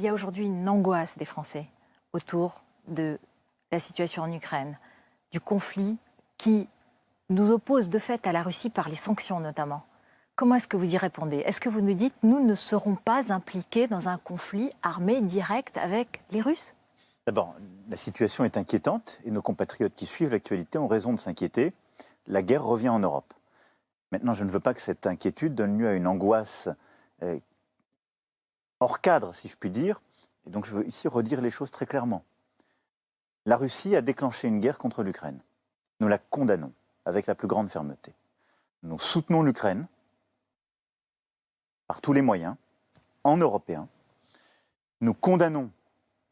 y a aujourd'hui une angoisse des Français autour de la situation en Ukraine, du conflit qui nous oppose de fait à la Russie par les sanctions notamment. Comment est-ce que vous y répondez? Est-ce que vous nous dites nous ne serons pas impliqués dans un conflit armé direct avec les Russes? D'abord, la situation est inquiétante et nos compatriotes qui suivent l'actualité ont raison de s'inquiéter. La guerre revient en Europe. Maintenant, je ne veux pas que cette inquiétude donne lieu à une angoisse hors cadre, si je puis dire. Et donc, je veux ici redire les choses très clairement. La Russie a déclenché une guerre contre l'Ukraine. Nous la condamnons avec la plus grande fermeté. Nous soutenons l'Ukraine par tous les moyens, en européen. Nous condamnons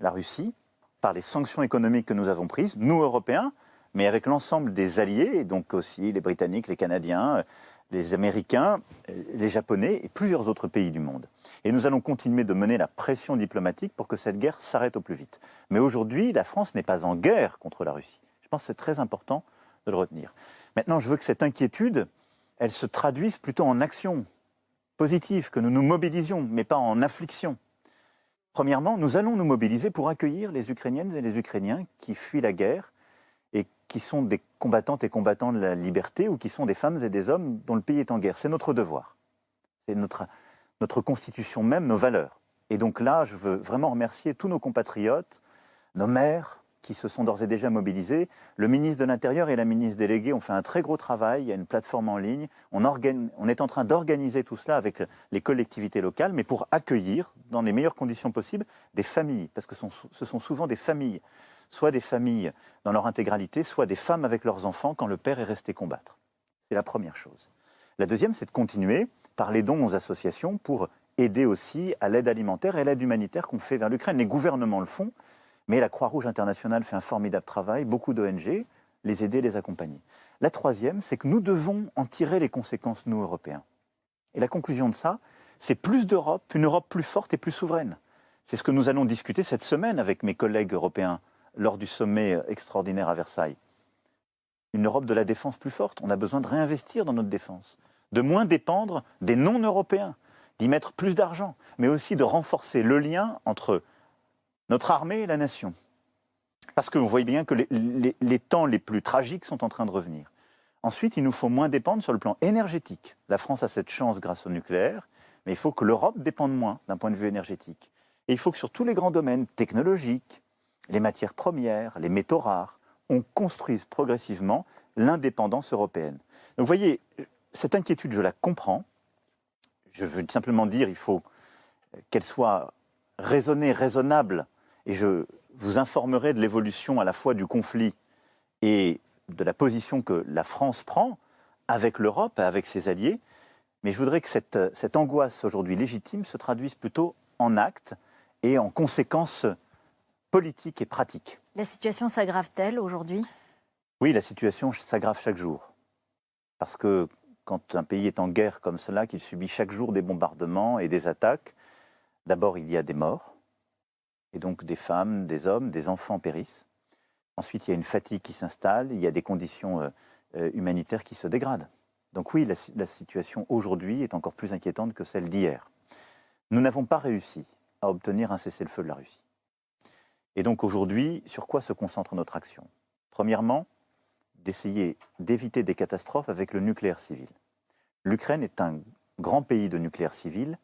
la Russie par les sanctions économiques que nous avons prises, nous Européens, mais avec l'ensemble des alliés, et donc aussi les Britanniques, les Canadiens, les Américains, les Japonais et plusieurs autres pays du monde. Et nous allons continuer de mener la pression diplomatique pour que cette guerre s'arrête au plus vite. Mais aujourd'hui, la France n'est pas en guerre contre la Russie. Je pense que c'est très important de le retenir. Maintenant, je veux que cette inquiétude, elle se traduise plutôt en action positive, que nous nous mobilisions, mais pas en affliction. Premièrement, nous allons nous mobiliser pour accueillir les Ukrainiennes et les Ukrainiens qui fuient la guerre et qui sont des combattantes et combattants de la liberté ou qui sont des femmes et des hommes dont le pays est en guerre. C'est notre devoir. C'est notre constitution même, nos valeurs. Et donc là, je veux vraiment remercier tous nos compatriotes, nos maires qui se sont d'ores et déjà mobilisés. Le ministre de l'Intérieur et la ministre déléguée ont fait un très gros travail. Il y a une plateforme en ligne. On est en train d'organiser tout cela avec les collectivités locales, mais pour accueillir, dans les meilleures conditions possibles, des familles. Parce que ce sont souvent des familles, soit des familles dans leur intégralité, soit des femmes avec leurs enfants quand le père est resté combattre. C'est la première chose. La deuxième, c'est de continuer par les dons aux associations pour aider aussi à l'aide alimentaire et à l'aide humanitaire qu'on fait vers l'Ukraine. Les gouvernements le font, mais la Croix-Rouge internationale fait un formidable travail, beaucoup d'ONG, les aider, les accompagner. La troisième, c'est que nous devons en tirer les conséquences, nous, Européens. Et la conclusion de ça, c'est plus d'Europe, une Europe plus forte et plus souveraine. C'est ce que nous allons discuter cette semaine avec mes collègues européens lors du sommet extraordinaire à Versailles. Une Europe de la défense plus forte. On a besoin de réinvestir dans notre défense, de moins dépendre des non-européens, d'y mettre plus d'argent, mais aussi de renforcer le lien entre notre armée et la nation. Parce que vous voyez bien que les temps les plus tragiques sont en train de revenir. Ensuite, il nous faut moins dépendre sur le plan énergétique. La France a cette chance grâce au nucléaire, mais il faut que l'Europe dépende moins d'un point de vue énergétique. Et il faut que sur tous les grands domaines technologiques, les matières premières, les métaux rares, on construise progressivement l'indépendance européenne. Donc vous voyez, cette inquiétude, je la comprends. Je veux simplement dire qu'il faut qu'elle soit raisonnée, raisonnable, et je vous informerai de l'évolution à la fois du conflit et de la position que la France prend avec l'Europe, avec ses alliés. Mais je voudrais que cette angoisse aujourd'hui légitime se traduise plutôt en actes et en conséquences politiques et pratiques. La situation s'aggrave-t-elle aujourd'hui? Oui, la situation s'aggrave chaque jour. Parce que quand un pays est en guerre comme cela, qu'il subit chaque jour des bombardements et des attaques, d'abord il y a des morts, et donc des femmes, des hommes, des enfants périssent. Ensuite, il y a une fatigue qui s'installe, il y a des conditions humanitaires qui se dégradent. Donc oui, la situation aujourd'hui est encore plus inquiétante que celle d'hier. Nous n'avons pas réussi à obtenir un cessez-le-feu de la Russie. Et donc aujourd'hui, sur quoi se concentre notre action? Premièrement, d'essayer d'éviter des catastrophes avec le nucléaire civil. L'Ukraine est un grand pays de nucléaire civil,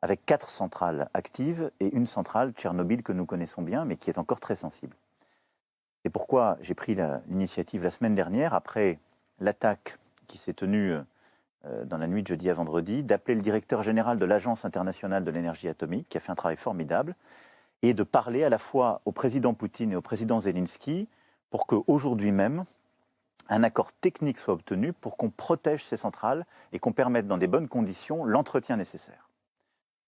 avec 4 centrales actives et une centrale, Tchernobyl, que nous connaissons bien, mais qui est encore très sensible. C'est pourquoi j'ai pris l'initiative la semaine dernière, après l'attaque qui s'est tenue dans la nuit de jeudi à vendredi, d'appeler le directeur général de l'Agence internationale de l'énergie atomique, qui a fait un travail formidable, et de parler à la fois au président Poutine et au président Zelensky pour qu'aujourd'hui même, un accord technique soit obtenu pour qu'on protège ces centrales et qu'on permette dans des bonnes conditions l'entretien nécessaire.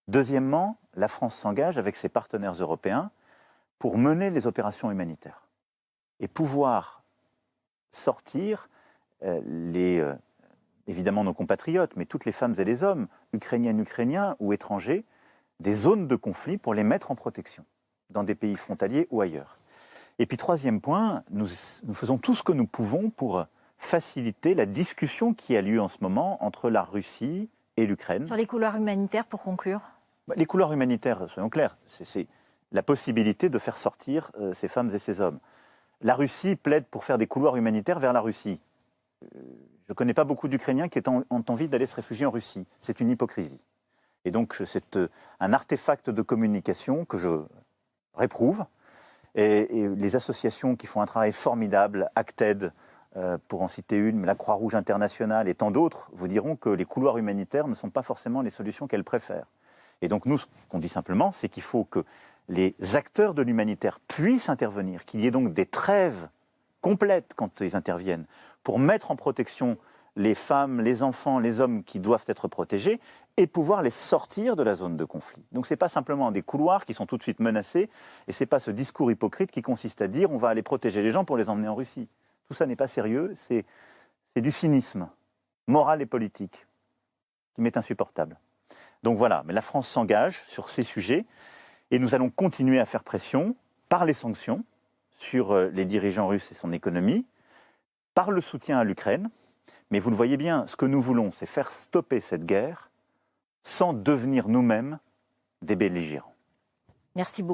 Deuxièmement, la France s'engage avec ses partenaires européens pour mener les opérations humanitaires et pouvoir sortir évidemment nos compatriotes, mais toutes les femmes et les hommes, ukrainiennes, ukrainiens ou étrangers, des zones de conflit pour les mettre en protection, dans des pays frontaliers ou ailleurs. Et puis troisième point, nous faisons tout ce que nous pouvons pour faciliter la discussion qui a lieu en ce moment entre la Russie et l'Ukraine. Sur les couloirs humanitaires, pour conclure? Les couloirs humanitaires, soyons clairs, la possibilité de faire sortir ces femmes et ces hommes. La Russie plaide pour faire des couloirs humanitaires vers la Russie. Je ne connais pas beaucoup d'Ukrainiens qui ont envie d'aller se réfugier en Russie. C'est une hypocrisie. Et donc, c'est un artefact de communication que je réprouve. Et les associations qui font un travail formidable, Acted, pour en citer une, mais la Croix-Rouge internationale et tant d'autres, vous diront que les couloirs humanitaires ne sont pas forcément les solutions qu'elles préfèrent. Et donc, nous, ce qu'on dit simplement, c'est qu'il faut que les acteurs de l'humanitaire puissent intervenir, qu'il y ait donc des trêves complètes quand ils interviennent, pour mettre en protection les femmes, les enfants, les hommes qui doivent être protégés et pouvoir les sortir de la zone de conflit. Donc ce n'est pas simplement des couloirs qui sont tout de suite menacés et ce n'est pas ce discours hypocrite qui consiste à dire on va aller protéger les gens pour les emmener en Russie. Tout ça n'est pas sérieux, c'est du cynisme moral et politique qui m'est insupportable. Donc voilà, mais la France s'engage sur ces sujets et nous allons continuer à faire pression par les sanctions sur les dirigeants russes et son économie, par le soutien à l'Ukraine. Mais vous le voyez bien, ce que nous voulons, c'est faire stopper cette guerre sans devenir nous-mêmes des belligérants. Merci beaucoup.